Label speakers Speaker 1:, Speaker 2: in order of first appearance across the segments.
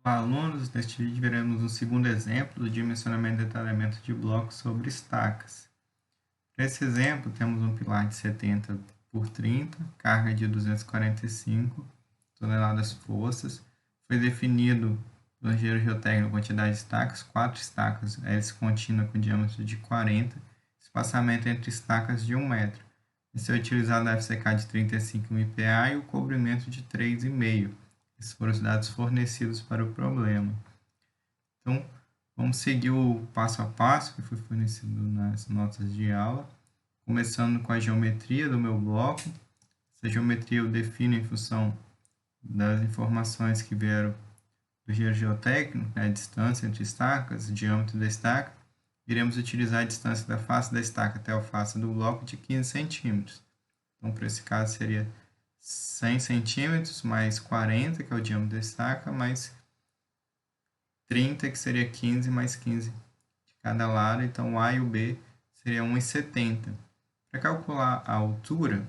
Speaker 1: Olá, alunos, neste vídeo veremos um segundo exemplo do dimensionamento e detalhamento de blocos sobre estacas. Para esse exemplo, temos um pilar de 70 por 30, carga de 245 toneladas forças. Foi definido pelo engenheiro geotécnico a quantidade de estacas, 4 estacas, hélice contínua com diâmetro de 40, espaçamento entre estacas de 1 metro. Vai ser utilizado a FCK de 35 MPa e o cobrimento de 3,5. Esses foram os dados fornecidos para o problema. Então, vamos seguir o passo a passo que foi fornecido nas notas de aula, começando com a geometria do meu bloco. Essa geometria eu defino em função das informações que vieram do engenheiro geotécnico, né, a distância entre estacas, o diâmetro da estaca. Iremos utilizar a distância da face da estaca até a face do bloco de 15 centímetros. Então, para esse caso, seria 100 centímetros mais 40, que é o diâmetro da estaca, mais 30, que seria 15 mais 15 de cada lado. Então, o A e o B seria 1,70. Para calcular a altura,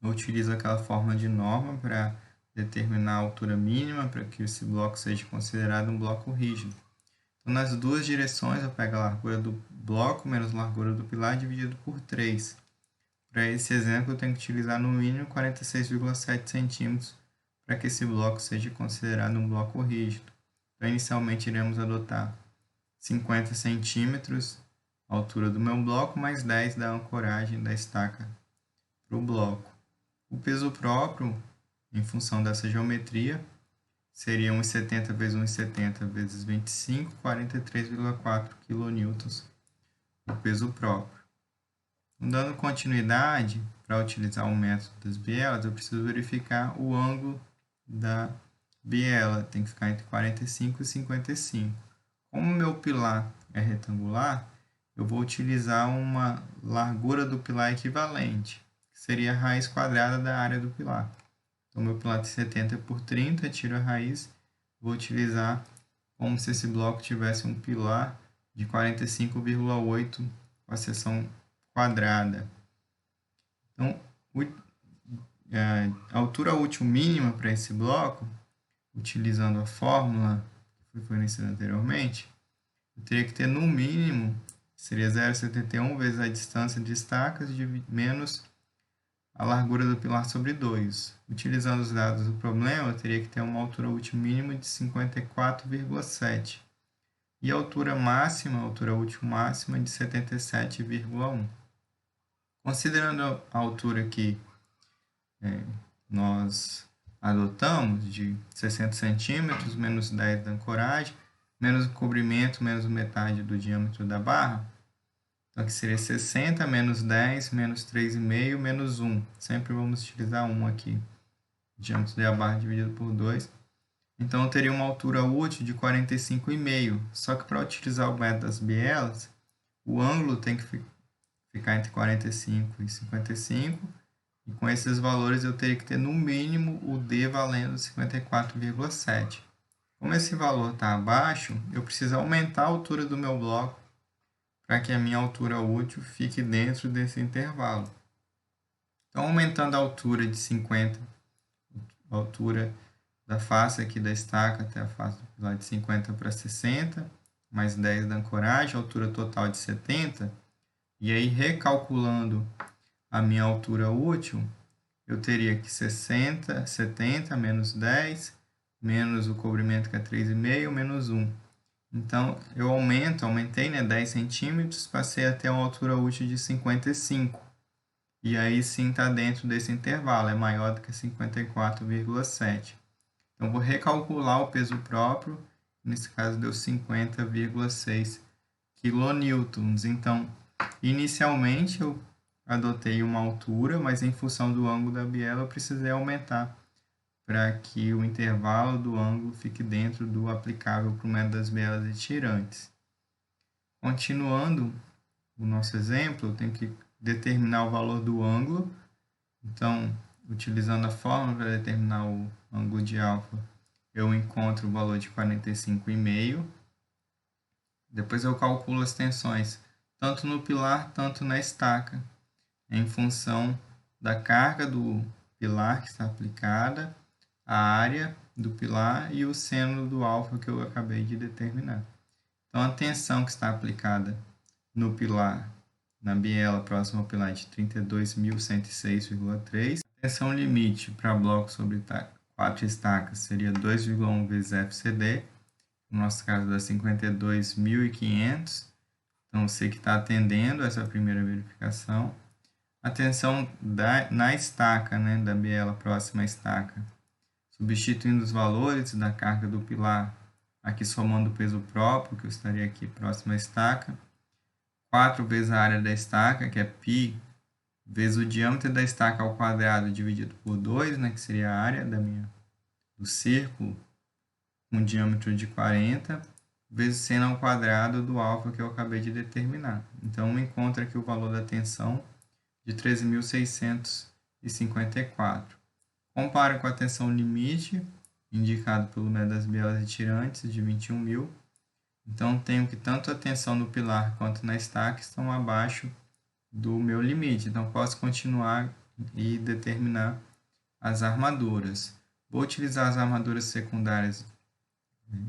Speaker 1: eu utilizo aquela fórmula de norma para determinar a altura mínima para que esse bloco seja considerado um bloco rígido. Então, nas duas direções, eu pego a largura do bloco menos a largura do pilar dividido por 3. Para esse exemplo, eu tenho que utilizar no mínimo 46,7 centímetros para que esse bloco seja considerado um bloco rígido. Então, inicialmente, iremos adotar 50 centímetros a altura do meu bloco, mais 10 da ancoragem da estaca para o bloco. O peso próprio, em função dessa geometria, seria 1,70 vezes 1,70 vezes 25, 43,4 kN, o peso próprio. Dando continuidade, para utilizar o método das bielas, eu preciso verificar o ângulo da biela, tem que ficar entre 45 e 55. Como o meu pilar é retangular, eu vou utilizar uma largura do pilar equivalente, que seria a raiz quadrada da área do pilar. Então, meu pilar de 70 por 30, tiro a raiz, vou utilizar como se esse bloco tivesse um pilar de 45,8 com a seção quadrada. Então, a altura útil mínima para esse bloco, utilizando a fórmula que foi fornecida anteriormente, eu teria que ter no mínimo, seria 0,71 vezes a distância de estacas menos a largura do pilar sobre 2. Utilizando os dados do problema, eu teria que ter uma altura útil mínima de 54,7 e a altura útil máxima de 77,1. Considerando a altura que nós adotamos, de 60 centímetros, menos 10 da ancoragem, menos o cobrimento, menos metade do diâmetro da barra, então aqui seria 60 menos 10, menos 3,5, menos 1. Sempre vamos utilizar 1 aqui. O diâmetro da barra dividido por 2. Então eu teria uma altura útil de 45,5. Só que para utilizar o método das bielas, o ângulo tem que ficar entre 45 e 55. E com esses valores eu teria que ter no mínimo o D valendo 54,7. Como esse valor está abaixo, eu preciso aumentar a altura do meu bloco para que a minha altura útil fique dentro desse intervalo. Então, aumentando a altura de 50, a altura da face aqui da estaca até a face do pilar de 50 para 60, mais 10 da ancoragem, altura total de 70, e aí recalculando a minha altura útil, eu teria que 70 menos 10, menos o cobrimento que é 3,5, menos 1. Então, eu aumentei, né, 10 centímetros, passei até uma altura útil de 55. E aí sim está dentro desse intervalo, é maior do que 54,7. Então, vou recalcular o peso próprio, nesse caso deu 50,6 kN. Então, inicialmente eu adotei uma altura, mas em função do ângulo da biela eu precisei aumentar para que o intervalo do ângulo fique dentro do aplicável para o método das bielas e tirantes. Continuando o nosso exemplo, eu tenho que determinar o valor do ângulo. Então, utilizando a fórmula para determinar o ângulo de alfa, eu encontro o valor de 45,5. Depois eu calculo as tensões, tanto no pilar, tanto na estaca, em função da carga do pilar que está aplicada, a área do pilar e o seno do alfa que eu acabei de determinar. Então, a tensão que está aplicada no pilar, na biela próxima ao pilar de 32.106,3. A tensão limite para bloco sobre 4 estacas seria 2,1 vezes FCD, no nosso caso dá 52.500. Então, você que está atendendo essa primeira verificação. A tensão na estaca, né, da biela próxima à estaca, substituindo os valores da carga do pilar, aqui somando o peso próprio, que eu estaria aqui próximo à estaca, 4 vezes a área da estaca, que é π, vezes o diâmetro da estaca ao quadrado dividido por 2, né, que seria a área do círculo, com um diâmetro de 40, vezes seno ao quadrado do alfa que eu acabei de determinar. Então, eu encontro aqui o valor da tensão de 13.654. Comparo com a tensão limite, indicado pelo método das bielas retirantes, de 21.000. Então, tenho que tanto a tensão no pilar quanto na estaca estão abaixo do meu limite. Então, posso continuar e determinar as armaduras. Vou utilizar as armaduras secundárias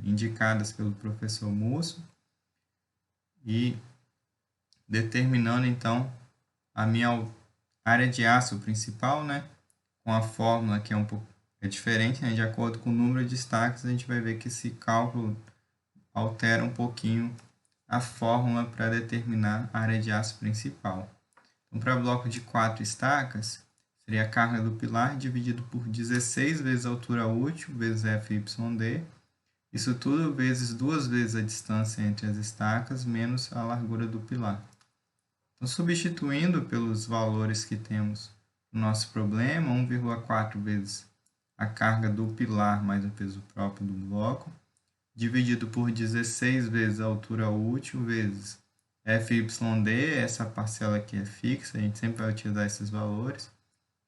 Speaker 1: indicadas pelo professor Musso e determinando, então, a minha área de aço principal, né, com a fórmula que é diferente, né, de acordo com o número de estacas, a gente vai ver que esse cálculo altera um pouquinho a fórmula para determinar a área de aço principal. Então, para bloco de 4 estacas, seria a carga do pilar dividido por 16 vezes a altura útil, vezes FYD. Isso tudo vezes 2 vezes a distância entre as estacas, menos a largura do pilar. Então, substituindo pelos valores que temos no nosso problema, 1,4 vezes a carga do pilar mais o peso próprio do bloco, dividido por 16 vezes a altura útil, vezes FYD, essa parcela aqui é fixa, a gente sempre vai utilizar esses valores,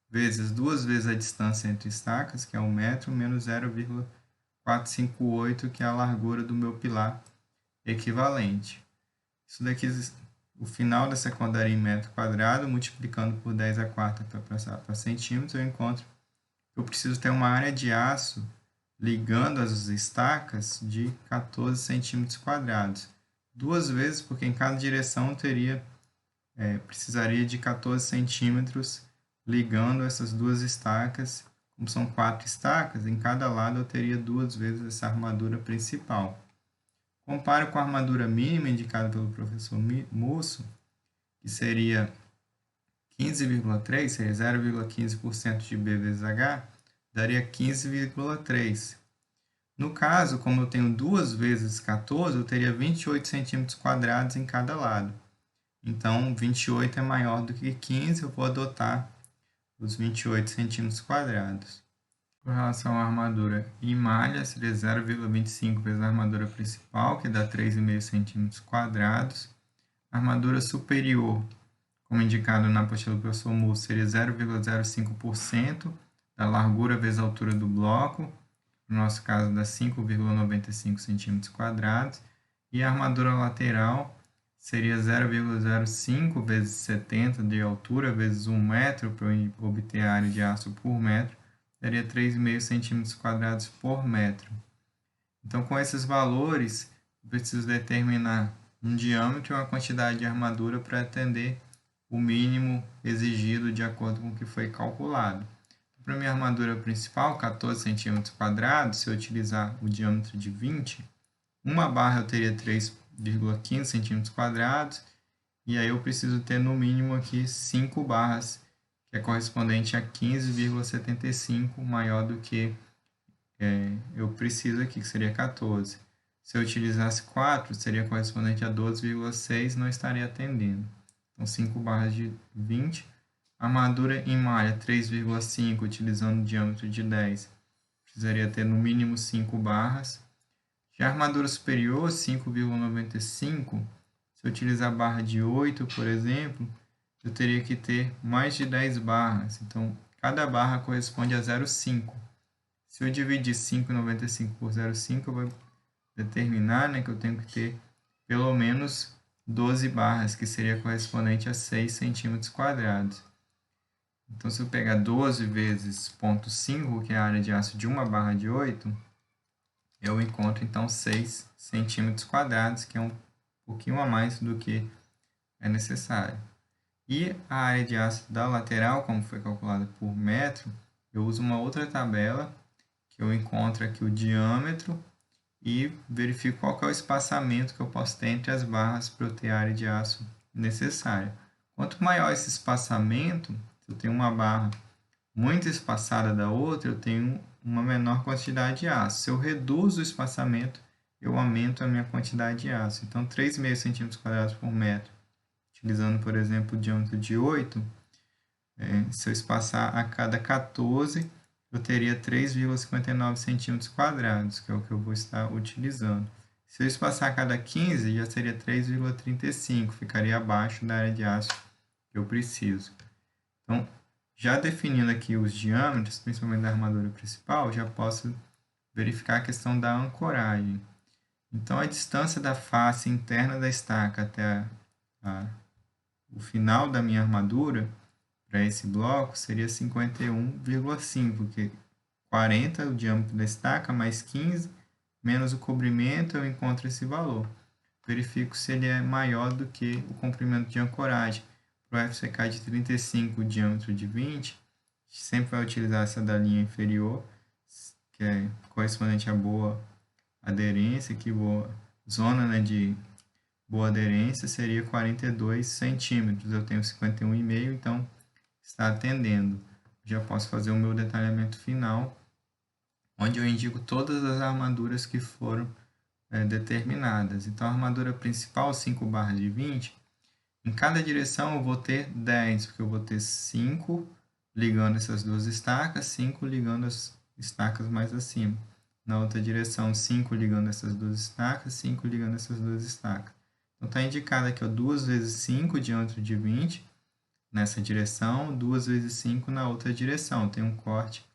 Speaker 1: vezes 2 vezes a distância entre estacas, que é 1 metro, menos 0,458, que é a largura do meu pilar equivalente. Isso daqui, o final da secundária em metro quadrado, multiplicando por 10 a quarta para passar para centímetros, eu encontro que eu preciso ter uma área de aço ligando as estacas de 14 centímetros quadrados. 2 vezes, porque em cada direção precisaria de 14 centímetros ligando essas duas estacas. Como são 4 estacas, em cada lado eu teria 2 vezes essa armadura principal. Comparo com a armadura mínima indicada pelo professor Musso, que seria 15,3, seria 0,15% de B vezes H, daria 15,3. No caso, como eu tenho 2 vezes 14, eu teria 28 centímetros quadrados em cada lado. Então, 28 é maior do que 15, eu vou adotar os 28 centímetros quadrados. Com relação à armadura em malha, seria 0,25 vezes a armadura principal, que dá 3,5 centímetros quadrados. A armadura superior, como indicado na apostila do professor Musso, seria 0,05% da largura vezes a altura do bloco, no nosso caso dá 5,95 centímetros quadrados. E a armadura lateral seria 0,05 vezes 70 de altura vezes 1 metro, para obter a área de aço por metro, daria 3,5 centímetros quadrados por metro. Então, com esses valores, eu preciso determinar um diâmetro e uma quantidade de armadura para atender o mínimo exigido de acordo com o que foi calculado. Para minha armadura principal, 14 centímetros quadrados, se eu utilizar o diâmetro de 20, uma barra eu teria 3,15 centímetros quadrados, e aí eu preciso ter no mínimo aqui 5 barras, que é correspondente a 15,75, maior do que eu preciso aqui, que seria 14. Se eu utilizasse 4, seria correspondente a 12,6, não estaria atendendo. Então, 5 barras de 20. Armadura em malha 3,5, utilizando o diâmetro de 10. Precisaria ter no mínimo 5 barras. Já a armadura superior, 5,95, se eu utilizar barra de 8, por exemplo, eu teria que ter mais de 10 barras. Então, cada barra corresponde a 0,5. Se eu dividir 5,95 por 0,5, eu vou determinar, né, que eu tenho que ter pelo menos 12 barras, que seria correspondente a 6 centímetros quadrados. Então, se eu pegar 12 vezes 0,5, que é a área de aço de uma barra de 8, eu encontro, então, 6 centímetros quadrados, que é um pouquinho a mais do que é necessário. E a área de aço da lateral, como foi calculada por metro, eu uso uma outra tabela, que eu encontro aqui o diâmetro e verifico qual que é o espaçamento que eu posso ter entre as barras para eu ter a área de aço necessária. Quanto maior esse espaçamento, se eu tenho uma barra muito espaçada da outra, eu tenho uma menor quantidade de aço. Se eu reduzo o espaçamento, eu aumento a minha quantidade de aço. Então, 3,5 centímetros quadrados por metro, utilizando, por exemplo, o diâmetro de 8, se eu espaçar a cada 14, eu teria 3,59 centímetros quadrados, que é o que eu vou estar utilizando. Se eu espaçar a cada 15, já seria 3,35, ficaria abaixo da área de aço que eu preciso. Então, já definindo aqui os diâmetros, principalmente da armadura principal, já posso verificar a questão da ancoragem. Então, a distância da face interna da estaca até o final da minha armadura, para esse bloco, seria 51,5, porque 40 é o diâmetro da estaca, mais 15, menos o comprimento, eu encontro esse valor. Verifico se ele é maior do que o comprimento de ancoragem. Para o FCK de 35, o diâmetro de 20, sempre vai utilizar essa da linha inferior, que é correspondente a boa aderência, que boa zona, né, de boa aderência seria 42 centímetros. Eu tenho 51,5, então está atendendo. Já posso fazer o meu detalhamento final, onde eu indico todas as armaduras que foram determinadas. Então, a armadura principal, 5 barras de 20, em cada direção eu vou ter 10, porque eu vou ter 5 ligando essas duas estacas, 5 ligando as estacas mais acima. Na outra direção, 5 ligando essas duas estacas, 5 ligando essas duas estacas. Então, está indicado aqui, ó, 2 vezes 5, diâmetro de 20, nessa direção, 2 vezes 5 na outra direção. Tem um corte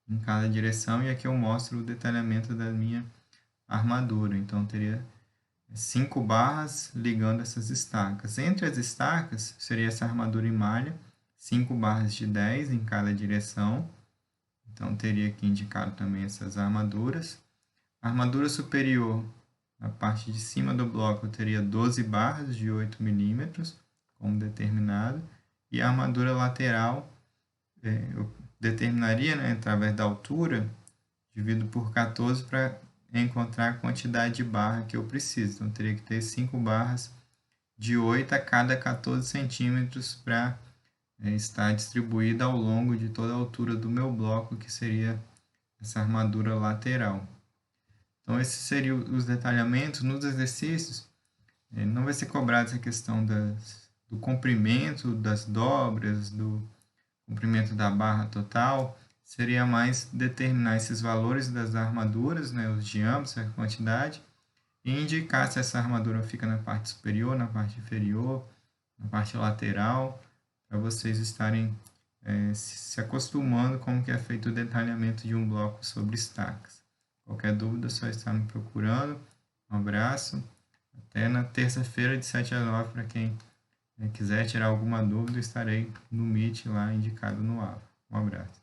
Speaker 1: em cada direção e aqui eu mostro o detalhamento da minha armadura. Então, teria 5 barras ligando essas estacas. Entre as estacas, seria essa armadura em malha, 5 barras de 10 em cada direção. Então, teria aqui indicado também essas armaduras. A armadura superior, na parte de cima do bloco, eu teria 12 barras de 8 milímetros, como determinado. E a armadura lateral, eu determinaria, né, através da altura, divido por 14 para encontrar a quantidade de barra que eu preciso. Então, teria que ter 5 barras de 8 a cada 14 centímetros para estar distribuída ao longo de toda a altura do meu bloco, que seria essa armadura lateral. Então, esses seriam os detalhamentos. Nos exercícios, não vai ser cobrada essa questão do comprimento das dobras, do comprimento da barra total. Seria mais determinar esses valores das armaduras, né, os diâmetros, a quantidade, e indicar se essa armadura fica na parte superior, na parte inferior, na parte lateral, para vocês estarem se acostumando com o que é feito o detalhamento de um bloco sobre estacas. Qualquer dúvida é só estar me procurando. Um abraço. Até na terça-feira de 7 a 9, para quem quiser tirar alguma dúvida, estarei no Meet lá indicado no aula. Um abraço.